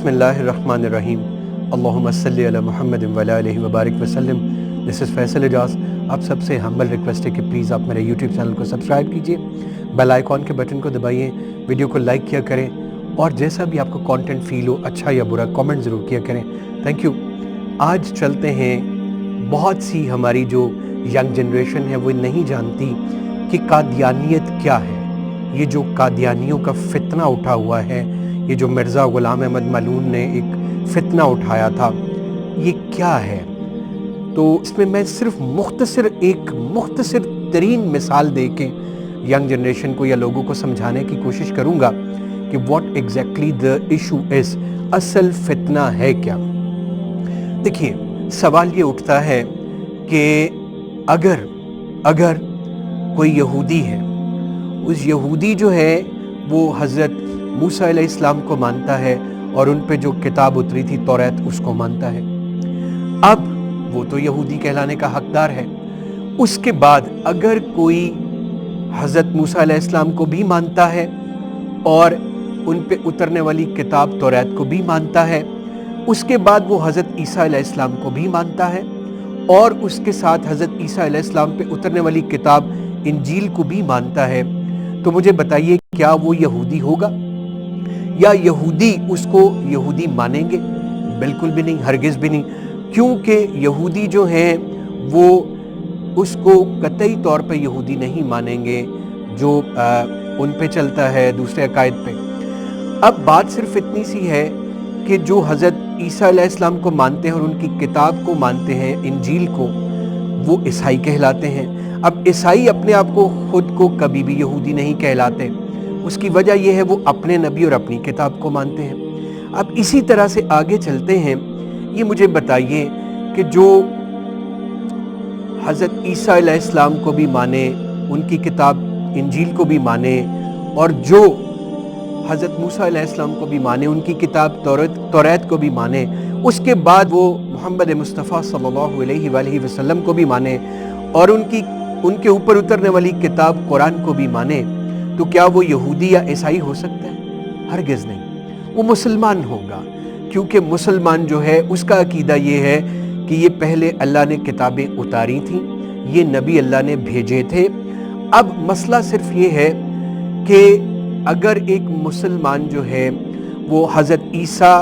بسم اللہ الرحمن الرحیم اللہم صلی علی محمد و علی آلہ وبارک وسلم۔ دس از فیصل اعجاز۔ آپ سب سے ہمبل ریکویسٹ ہے کہ پلیز آپ میرے یوٹیوب چینل کو سبسکرائب کیجئے، بیل آئیکن کے بٹن کو دبائیے، ویڈیو کو لائک کیا کریں، اور جیسا بھی آپ کو کانٹینٹ فیل ہو، اچھا یا برا، کامنٹ ضرور کیا کریں۔ Thank you. آج چلتے ہیں، بہت سی ہماری جو ینگ جنریشن ہے وہ نہیں جانتی کہ قادیانیت کیا ہے۔ یہ جو قادیانیوں کا فتنہ اٹھا ہوا ہے، یہ جو مرزا غلام احمد ملعون نے ایک فتنہ اٹھایا تھا، یہ کیا ہے؟ تو اس میں میں صرف مختصر ترین مثال دے کے ینگ جنریشن کو یا لوگوں کو سمجھانے کی کوشش کروں گا کہ what exactly the issue is, اصل فتنہ ہے کیا۔ دیکھیے، سوال یہ اٹھتا ہے کہ اگر کوئی یہودی ہے، اس یہودی جو ہے وہ حضرت موسیٰ علیہ السلام کو مانتا ہے اور ان پہ جو کتاب اتری تھی توریت اس کو مانتا ہے، اب وہ تو یہودی کہلانے کا حقدار ہے۔ اس کے بعد اگر کوئی حضرت موسیٰ علیہ السلام کو بھی مانتا ہے اور ان پہ اترنے والی کتاب توریت کو بھی مانتا ہے، اس کے بعد وہ حضرت عیسیٰ علیہ السلام کو بھی مانتا ہے اور اس کے ساتھ حضرت عیسیٰ علیہ السلام پہ اترنے والی کتاب انجیل کو بھی مانتا ہے، تو مجھے بتائیے کیا وہ یہودی ہوگا؟ یا یہودی اس کو یہودی مانیں گے؟ بالکل بھی نہیں، ہرگز بھی نہیں، کیونکہ یہودی جو ہیں وہ اس کو قطعی طور پہ یہودی نہیں مانیں گے جو ان پہ چلتا ہے، دوسرے عقائد پہ۔ اب بات صرف اتنی سی ہے کہ جو حضرت عیسیٰ علیہ السلام کو مانتے ہیں اور ان کی کتاب کو مانتے ہیں، انجیل کو، وہ عیسائی کہلاتے ہیں۔ اب عیسائی اپنے آپ کو خود کو کبھی بھی یہودی نہیں کہلاتے، اس کی وجہ یہ ہے وہ اپنے نبی اور اپنی کتاب کو مانتے ہیں۔ اب اسی طرح سے آگے چلتے ہیں، یہ مجھے بتائیے کہ جو حضرت عیسیٰ علیہ السلام کو بھی مانے، ان کی کتاب انجیل کو بھی مانے، اور جو حضرت موسیٰ علیہ السلام کو بھی مانے، ان کی کتاب توریت کو بھی مانے، اس کے بعد وہ محمد مصطفیٰ صلی اللہ علیہ وآلہ وسلم کو بھی مانے اور ان کے اوپر اترنے والی کتاب قرآن کو بھی مانے، تو کیا وہ یہودی یا عیسائی ہو سکتا ہے؟ ہرگز نہیں، وہ مسلمان ہوگا، کیونکہ مسلمان جو ہے اس کا عقیدہ یہ ہے کہ یہ پہلے اللہ نے کتابیں اتاری تھیں، یہ نبی اللہ نے بھیجے تھے۔ اب مسئلہ صرف یہ ہے کہ اگر ایک مسلمان جو ہے وہ حضرت عیسیٰ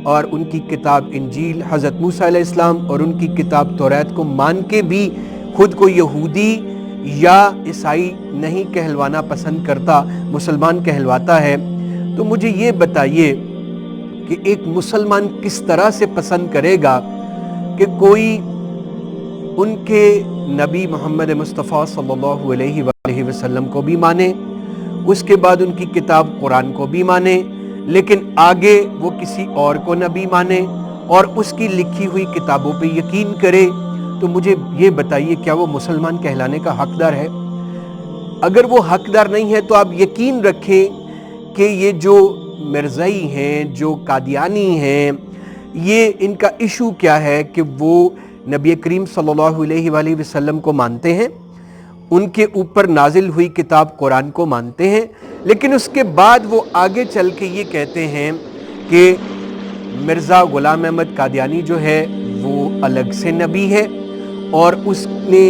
اور ان کی کتاب انجیل، حضرت موسیٰ علیہ السلام اور ان کی کتاب توریت کو مان کے بھی خود کو یہودی یا عیسائی نہیں کہلوانا پسند کرتا، مسلمان کہلواتا ہے، تو مجھے یہ بتائیے کہ ایک مسلمان کس طرح سے پسند کرے گا کہ کوئی ان کے نبی محمد مصطفیٰ صلی اللہ علیہ وآلہ وسلم کو بھی مانے، اس کے بعد ان کی کتاب قرآن کو بھی مانے، لیکن آگے وہ کسی اور کو نبی مانے اور اس کی لکھی ہوئی کتابوں پہ یقین کرے، تو مجھے یہ بتائیے کیا وہ مسلمان کہلانے کا حقدار ہے؟ اگر وہ حقدار نہیں ہے تو آپ یقین رکھیں کہ یہ جو مرزائی ہیں، جو قادیانی ہیں، یہ ان کا ایشو کیا ہے کہ وہ نبی کریم صلی اللہ علیہ وآلہ وسلم کو مانتے ہیں، ان کے اوپر نازل ہوئی کتاب قرآن کو مانتے ہیں، لیکن اس کے بعد وہ آگے چل کے یہ کہتے ہیں کہ مرزا غلام احمد قادیانی جو ہے وہ الگ سے نبی ہے اور اس نے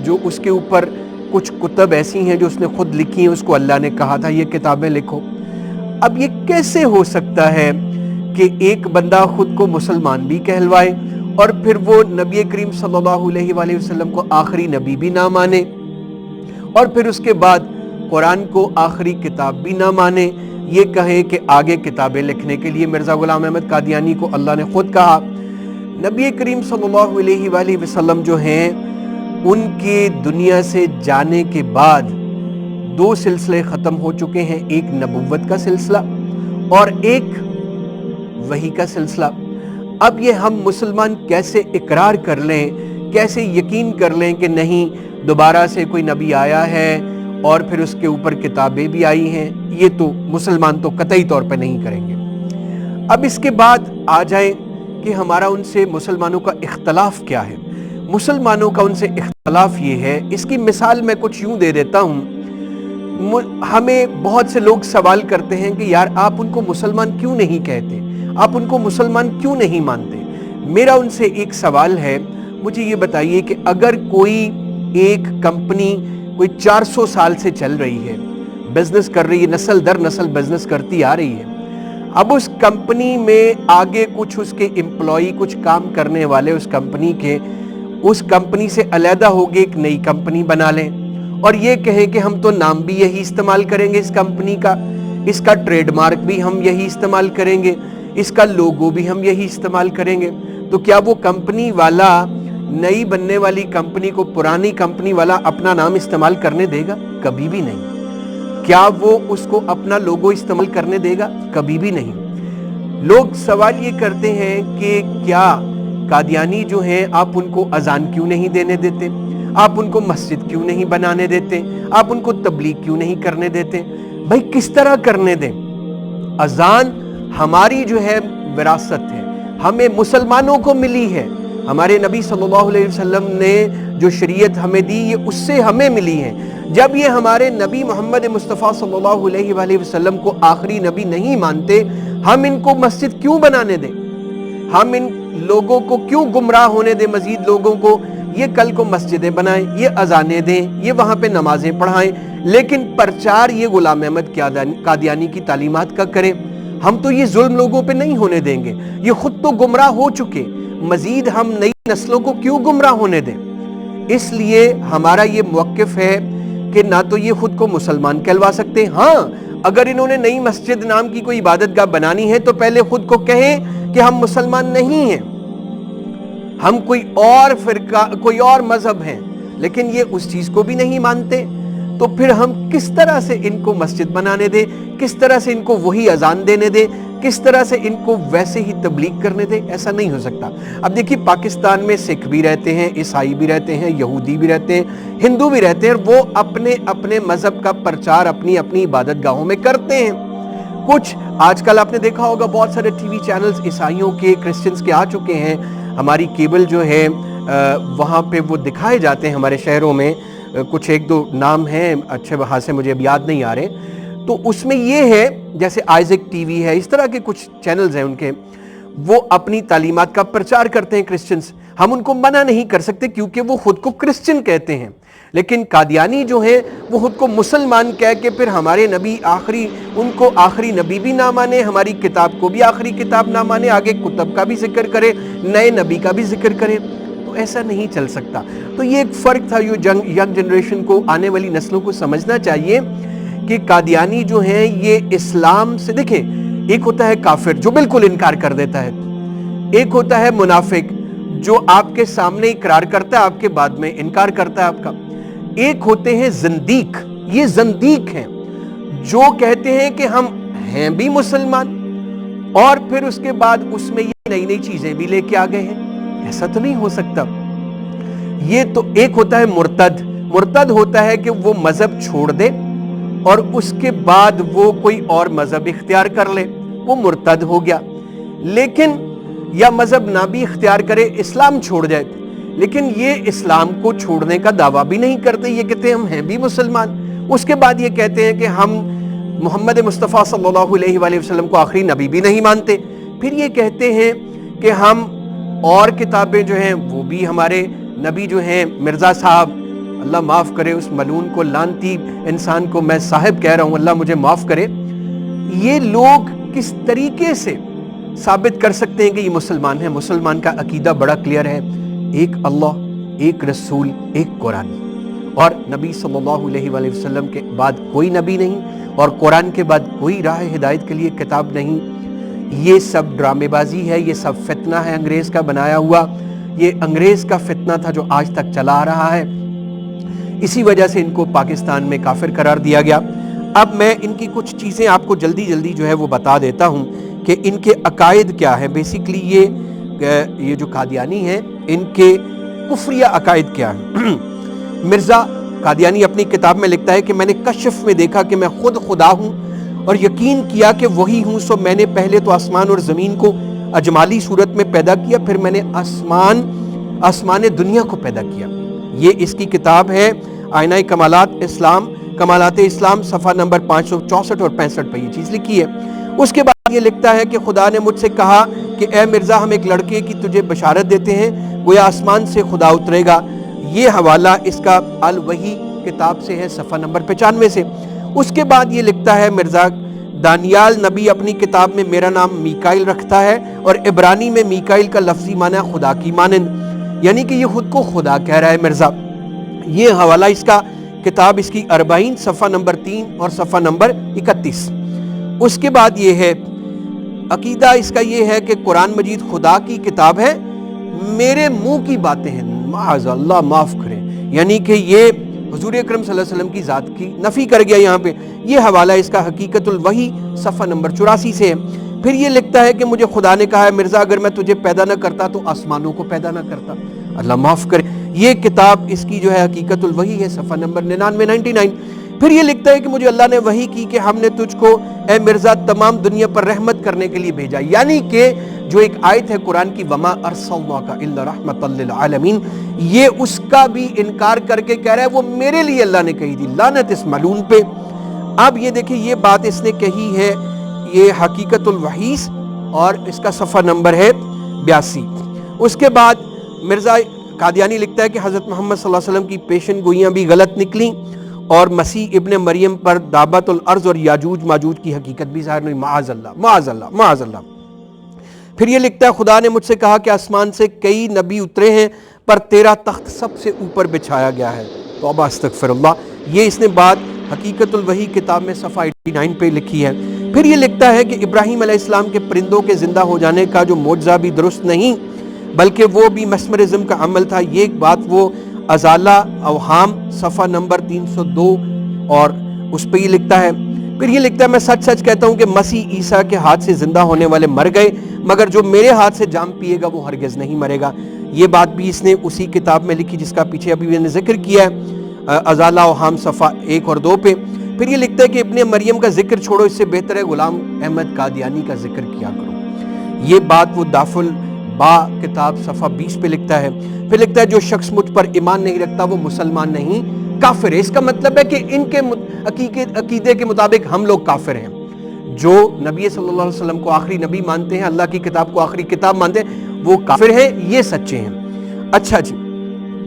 جو اس کے اوپر کچھ کتب ایسی ہیں جو اس نے خود لکھی ہیں، اس کو اللہ نے کہا تھا یہ کتابیں لکھو۔ اب یہ کیسے ہو سکتا ہے کہ ایک بندہ خود کو مسلمان بھی کہلوائے اور پھر وہ نبی کریم صلی اللہ علیہ وآلہ وسلم کو آخری نبی بھی نہ مانے اور پھر اس کے بعد قرآن کو آخری کتاب بھی نہ مانے، یہ کہے کہ آگے کتابیں لکھنے کے لیے مرزا غلام احمد قادیانی کو اللہ نے خود کہا۔ نبی کریم صلی اللہ علیہ وآلہ وسلم جو ہیں، ان کے دنیا سے جانے کے بعد دو سلسلے ختم ہو چکے ہیں، ایک نبوت کا سلسلہ اور ایک وحی کا سلسلہ۔ اب یہ ہم مسلمان کیسے اقرار کر لیں، کیسے یقین کر لیں کہ نہیں دوبارہ سے کوئی نبی آیا ہے اور پھر اس کے اوپر کتابیں بھی آئی ہیں؟ یہ تو مسلمان تو قطعی طور پہ نہیں کریں گے۔ اب اس کے بعد آ جائیں کہ ہمارا ان سے مسلمانوں کا اختلاف کیا ہے۔ مسلمانوں کا ان سے اختلاف یہ ہے، اس کی مثال میں کچھ یوں دے دیتا ہوں۔ ہمیں بہت سے لوگ سوال کرتے ہیں کہ یار آپ ان کو مسلمان کیوں نہیں کہتے، آپ ان کو مسلمان کیوں نہیں مانتے؟ میرا ان سے ایک سوال ہے، مجھے یہ بتائیے کہ اگر کوئی ایک کمپنی کوئی 400 سال سے چل رہی ہے، بزنس کر رہی ہے، نسل در نسل بزنس کرتی آ رہی ہے، اب اس کمپنی میں آگے کچھ اس کے امپلائی، کچھ کام کرنے والے اس کمپنی کے، اس کمپنی سے علیحدہ ہو کے ایک نئی کمپنی بنا لیں اور یہ کہیں کہ ہم تو نام بھی یہی استعمال کریں گے اس کمپنی کا، اس کا ٹریڈ مارک بھی ہم یہی استعمال کریں گے، اس کا لوگو بھی ہم یہی استعمال کریں گے، تو کیا وہ کمپنی والا نئی بننے والی کمپنی کو پرانی کمپنی والا اپنا نام استعمال کرنے دے گا؟ کبھی بھی نہیں۔ کیا وہ اس کو اپنا لوگو استعمال کرنے دے گا؟ کبھی بھی نہیں۔ لوگ سوال یہ کرتے ہیں کہ کیا قادیانی جو ہیں آپ ان کو اذان کیوں نہیں دینے دیتے؟ آپ ان کو مسجد کیوں نہیں بنانے دیتے؟ آپ ان کو تبلیغ کیوں نہیں کرنے دیتے؟ بھائی کس طرح کرنے دیں؟ اذان ہماری جو ہے وراثت ہے، ہمیں مسلمانوں کو ملی ہے، ہمارے نبی صلی اللہ علیہ وسلم نے جو شریعت ہمیں دی یہ اس سے ہمیں ملی ہے۔ جب یہ ہمارے نبی محمد مصطفیٰ صلی اللہ علیہ وآلہ وسلم کو آخری نبی نہیں مانتے، ہم ان کو مسجد کیوں بنانے دیں؟ ہم ان لوگوں کو کیوں گمراہ ہونے دیں؟ مزید لوگوں کو یہ کل کو مسجدیں بنائیں، یہ اذانیں دیں، یہ وہاں پہ نمازیں پڑھائیں، لیکن پرچار یہ غلام احمد قادیانی کی تعلیمات کا کریں۔ ہم تو یہ ظلم لوگوں پہ نہیں ہونے دیں گے، یہ خود تو گمراہ ہو چکے، مزید ہم نئی نسلوں کو کیوں گمراہ ہونے دیں؟ اس لیے ہمارا یہ موقف ہے کہ نہ تو یہ خود کو مسلمان کہلوا سکتے، ہاں اگر انہوں نے نئی مسجد نام کی کوئی عبادت گاہ بنانی ہے تو پہلے خود کو کہیں کہ ہم مسلمان نہیں ہیں، ہم کوئی اور فرقہ، کوئی اور مذہب ہیں، لیکن یہ اس چیز کو بھی نہیں مانتے، تو پھر ہم کس طرح سے ان کو مسجد بنانے دیں؟ کس طرح سے ان کو وہی اذان دینے دیں؟ کس طرح سے ان کو ویسے ہی تبلیغ کرنے دیں؟ ایسا نہیں ہو سکتا۔ اب دیکھیے پاکستان میں سکھ بھی رہتے ہیں، عیسائی بھی رہتے ہیں، یہودی بھی رہتے ہیں، ہندو بھی رہتے ہیں، اور وہ اپنے اپنے مذہب کا پرچار اپنی اپنی عبادت گاہوں میں کرتے ہیں۔ کچھ آج کل آپ نے دیکھا ہوگا بہت سارے ٹی وی چینلز عیسائیوں کے، کرسچنز کے آ چکے ہیں، ہماری کیبل جو ہے وہاں پہ وہ دکھائے جاتے ہیں ہمارے شہروں میں، کچھ ایک دو نام ہیں اچھے وہاں سے مجھے اب یاد نہیں آ رہے، تو اس میں یہ ہے جیسے آئزک ٹی وی ہے، اس طرح کے کچھ چینلز ہیں ان کے، وہ اپنی تعلیمات کا پرچار کرتے ہیں کرسچنز، ہم ان کو منع نہیں کر سکتے کیونکہ وہ خود کو کرسچن کہتے ہیں، لیکن قادیانی جو ہیں وہ خود کو مسلمان کہہ کے پھر ہمارے نبی آخری، ان کو آخری نبی بھی نہ مانے، ہماری کتاب کو بھی آخری کتاب نہ مانے، آگے کتب کا بھی ذکر کرے، نئے نبی کا بھی ذکر کرے، تو ایسا نہیں چل سکتا۔ تو یہ ایک فرق تھا، یہ ینگ جنریشن کو، آنے والی نسلوں کو سمجھنا چاہیے کہ قادیانی جو ہیں یہ اسلام سے، دیکھیں ایک ہوتا ہے کافر جو بالکل انکار کر دیتا ہے، ایک ہوتا ہے منافق جو آپ کے سامنے اقرار کرتا ہے، آپ کے بعد میں انکار کرتا ہے آپ کا، ایک ہوتے ہیں زندیق، یہ زندیق ہیں جو کہتے ہیں کہ ہم ہیں بھی مسلمان اور پھر اس کے بعد اس میں یہ نئی نئی چیزیں بھی لے کے آ گئے ہیں، ایسا تو نہیں ہو سکتا۔ یہ تو ایک ہوتا ہے مرتد، مرتد ہوتا ہے کہ وہ مذہب چھوڑ دے اور اس کے بعد وہ کوئی اور مذہب اختیار کر لے، وہ مرتد ہو گیا، لیکن یا مذہب نہ بھی اختیار کرے، اسلام چھوڑ جائے، لیکن یہ اسلام کو چھوڑنے کا دعویٰ بھی نہیں کرتے، یہ کہتے ہیں ہم ہیں بھی مسلمان، اس کے بعد یہ کہتے ہیں کہ ہم محمد مصطفیٰ صلی اللہ علیہ وآلہ وسلم کو آخری نبی بھی نہیں مانتے، پھر یہ کہتے ہیں کہ ہم اور کتابیں جو ہیں وہ بھی ہمارے نبی جو ہیں مرزا صاحب، اللہ معاف کرے اس ملعون کو، لعنتی انسان کو میں صاحب کہہ رہا ہوں، اللہ مجھے معاف کرے، یہ لوگ کس طریقے سے ثابت کر سکتے ہیں کہ یہ مسلمان ہیں؟ مسلمان کا عقیدہ بڑا کلیئر ہے، ایک اللہ، ایک رسول، ایک قرآن، اور نبی صلی اللہ علیہ وآلہ وسلم کے بعد کوئی نبی نہیں، اور قرآن کے بعد کوئی راہ ہدایت کے لیے کتاب نہیں۔ یہ سب ڈرامے بازی ہے، یہ سب فتنہ ہے انگریز کا بنایا ہوا، یہ انگریز کا فتنہ تھا جو آج تک چلا آ رہا ہے، اسی وجہ سے ان کو پاکستان میں کافر قرار دیا گیا۔ اب میں ان کی کچھ چیزیں آپ کو جلدی جلدی جو ہے وہ بتا دیتا ہوں کہ ان کے عقائد کیا ہیں۔ بیسیکلی یہ جو قادیانی ہیں ان کے کفریہ عقائد کیا ہیں۔ مرزا قادیانی اپنی کتاب میں لکھتا ہے کہ میں نے کشف میں دیکھا کہ میں خود خدا ہوں اور یقین کیا کہ وہی ہوں، سو میں نے پہلے تو آسمان اور زمین کو اجمالی صورت میں پیدا کیا، پھر میں نے آسمان دنیا کو پیدا کیا۔ یہ اس کی کتاب ہے آئینہ کمالات اسلام، کمالات اسلام، صفحہ نمبر 564 اور 65 پہ یہ چیز لکھی ہے۔ اس کے بعد یہ لکھتا ہے کہ خدا نے مجھ سے کہا کہ اے مرزا ہم ایک لڑکے کی تجھے بشارت دیتے ہیں، گویا آسمان سے خدا اترے گا۔ یہ حوالہ اس کا الوحی کتاب سے ہے، صفحہ نمبر 95 سے۔ اس کے بعد یہ لکھتا ہے مرزا دانیال نبی اپنی کتاب میں میرا نام میکائل رکھتا ہے، اور عبرانی میں میکائل کا لفظی معنی ہے خدا کی مانند، یعنی کہ یہ خود کو خدا کہہ رہا ہے مرزا۔ یہ حوالہ اس کا کتاب اس کی 40 صفحہ نمبر 3 اور صفحہ نمبر 31۔ اس کے بعد یہ ہے عقیدہ اس کا یہ ہے کہ قرآن مجید خدا کی کتاب ہے، میرے منہ کی باتیں ہیں، معاذ اللہ معاف کریں، یعنی کہ یہ حضور اکرم صلی اللہ علیہ وسلم کی ذات کی نفی کر گیا یہاں پہ۔ یہ حوالہ اس کا حقیقت الوحی صفحہ نمبر 84 سے ہے۔ پھر یہ لکھتا ہے کہ مجھے خدا نے کہا ہے مرزا اگر میں تجھے پیدا نہ کرتا تو آسمانوں کو پیدا نہ کرتا، اللہ معاف کرے۔ یہ کتاب اس کی جو ہے حقیقت الوحی ہے، صفحہ نمبر 99۔ پھر یہ لکھتا ہے کہ مجھے اللہ نے وحی کی کہ ہم نے تجھ کو اے مرزا تمام دنیا پر رحمت کرنے کے لیے بھیجا، یعنی کہ جو ایک آیت ہے قرآن کی وما ارسلناک الا رحمۃ للعالمین، یہ اس کا بھی انکار کر کے کہہ رہا ہے وہ میرے لیے اللہ نے کہی تھی، لعنت اس ملعون پہ۔ اب یہ دیکھیں یہ بات اس نے کہی ہے، یہ حقیقت الوحیث اور اس کا صفحہ نمبر ہے 82۔ اس کے بعد مرزا قادیانی لکھتا ہے کہ حضرت محمد صلی اللہ علیہ وسلم کی پیشن گوئیاں بھی غلط نکلیں، اور مسیح ابن مریم پر دعوت الارض اور یاجوج ماجوج کی حقیقت بھی ظاہر ہوئی، معاذ اللہ معاذ اللہ معاذ اللہ۔ پھر یہ لکھتا ہے خدا نے مجھ سے کہا کہ آسمان سے کئی نبی اترے ہیں پر تیرا تخت سب سے اوپر بچھایا گیا ہے، توبہ استغفر اللہ۔ یہ اس نے بات حقیقت الوحی کتاب میں صفحہ 89 پہ لکھی ہے۔ پھر یہ لکھتا ہے کہ ابراہیم علیہ السلام کے پرندوں کے زندہ ہو جانے کا جو معجزہ بھی درست نہیں بلکہ وہ بھی مسمرزم کا عمل تھا، یہ بات وہ ازالہ اوہام صفحہ نمبر 302 اور اس پہ یہ لکھتا ہے۔ پھر یہ لکھتا ہے میں سچ سچ کہتا ہوں کہ مسیح عیسیٰ کے ہاتھ سے زندہ ہونے والے مر گئے، مگر جو میرے ہاتھ سے جام پیے گا وہ ہرگز نہیں مرے گا۔ یہ بات بھی اس نے اسی کتاب میں لکھی جس کا پیچھے ابھی میں نے ذکر کیا ہے، ازالہ اوہام صفحہ 1 اور 2 پہ۔ پھر یہ لکھتا ہے کہ ابن مریم کا ذکر چھوڑو، اس سے بہتر ہے غلام احمد قادیانی کا ذکر کیا کرو۔ یہ بات وہ دافع با کتاب صفحہ 20 پہ لکھتا ہے۔ پھر لکھتا ہے جو شخص مجھ پر ایمان نہیں رکھتا وہ مسلمان نہیں کافر ہے۔ اس کا مطلب ہے کہ ان کے عقیدے کے مطابق ہم لوگ کافر ہیں۔ جو نبی صلی اللہ علیہ وسلم کو آخری نبی مانتے ہیں، اللہ کی کتاب کو آخری کتاب مانتے ہیں، وہ کافر ہیں، یہ سچے ہیں۔ اچھا جی،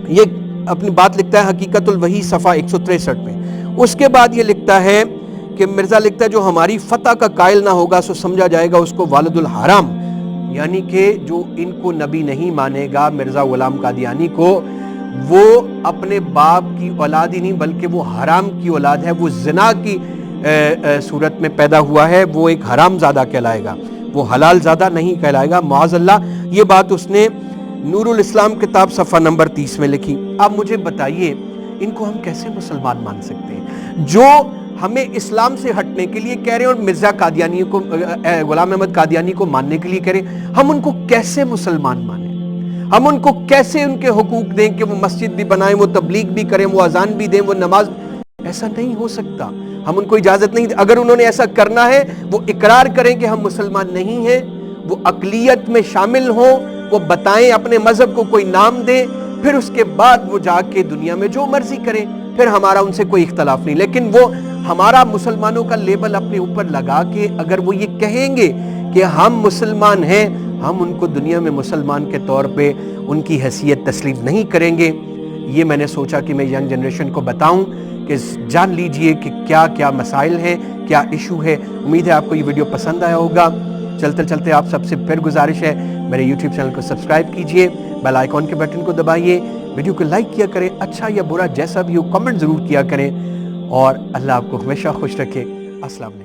یہ اپنی بات لکھتا ہے حقیقت الوحی صفحہ 163 میں۔ اس کے بعد یہ لکھتا ہے کہ مرزا لکھتا ہے جو ہماری فتح کا قائل نہ ہوگا سو سمجھا جائے گا اس کو والد الحرام، یعنی کہ جو ان کو نبی نہیں مانے گا مرزا غلام قادیانی کو، وہ اپنے باپ کی اولاد ہی نہیں بلکہ وہ حرام کی اولاد ہے، وہ زنا کی صورت میں پیدا ہوا ہے، وہ ایک حرام زادہ کہلائے گا، وہ حلال زادہ نہیں کہلائے گا، معاذ اللہ۔ یہ بات اس نے نور الاسلام کتاب صفحہ نمبر 30 میں لکھی۔ اب مجھے بتائیے ان کو ہم کیسے مسلمان مان سکتے ہیں جو ہمیں اسلام سے ہٹنے کے لیے کہہ رہے ہیں اور مرزا قادیانی کو، غلام احمد قادیانی کو ماننے کے لیے کہہ رہے ہیں؟ ہم ان کو کیسے مسلمان مانیں؟ ہم ان کو کیسے ان کے حقوق دیں کہ وہ مسجد بھی بنائیں، وہ تبلیغ بھی کریں، وہ اذان بھی دیں، وہ نماز؟ ایسا نہیں ہو سکتا، ہم ان کو اجازت نہیں دیں۔ اگر انہوں نے ایسا کرنا ہے وہ اقرار کریں کہ ہم مسلمان نہیں ہیں، وہ اقلیت میں شامل ہوں، وہ بتائیں، اپنے مذہب کو کوئی نام دیں، پھر اس کے بعد وہ جا کے دنیا میں جو مرضی کریں، پھر ہمارا ان سے کوئی اختلاف نہیں۔ لیکن وہ ہمارا مسلمانوں کا لیبل اپنے اوپر لگا کے اگر وہ یہ کہیں گے کہ ہم مسلمان ہیں، ہم ان کو دنیا میں مسلمان کے طور پہ ان کی حیثیت تسلیم نہیں کریں گے۔ یہ میں نے سوچا کہ میں ینگ جنریشن کو بتاؤں کہ جان لیجئے کہ کیا کیا مسائل ہیں، کیا ایشو ہے۔ امید ہے آپ کو یہ ویڈیو پسند آیا ہوگا۔ چلتے چلتے آپ سب سے پھر گزارش ہے میرے یوٹیوب چینل کو سبسکرائب کیجئے، بیل آئیکن کے بٹن کو دبائیے، ویڈیو کو لائک کیا کریں، اچھا یا برا جیسا بھی ہو کمنٹ ضرور کیا کریں، اور اللہ آپ کو ہمیشہ خوش رکھے۔ السلام علیکم۔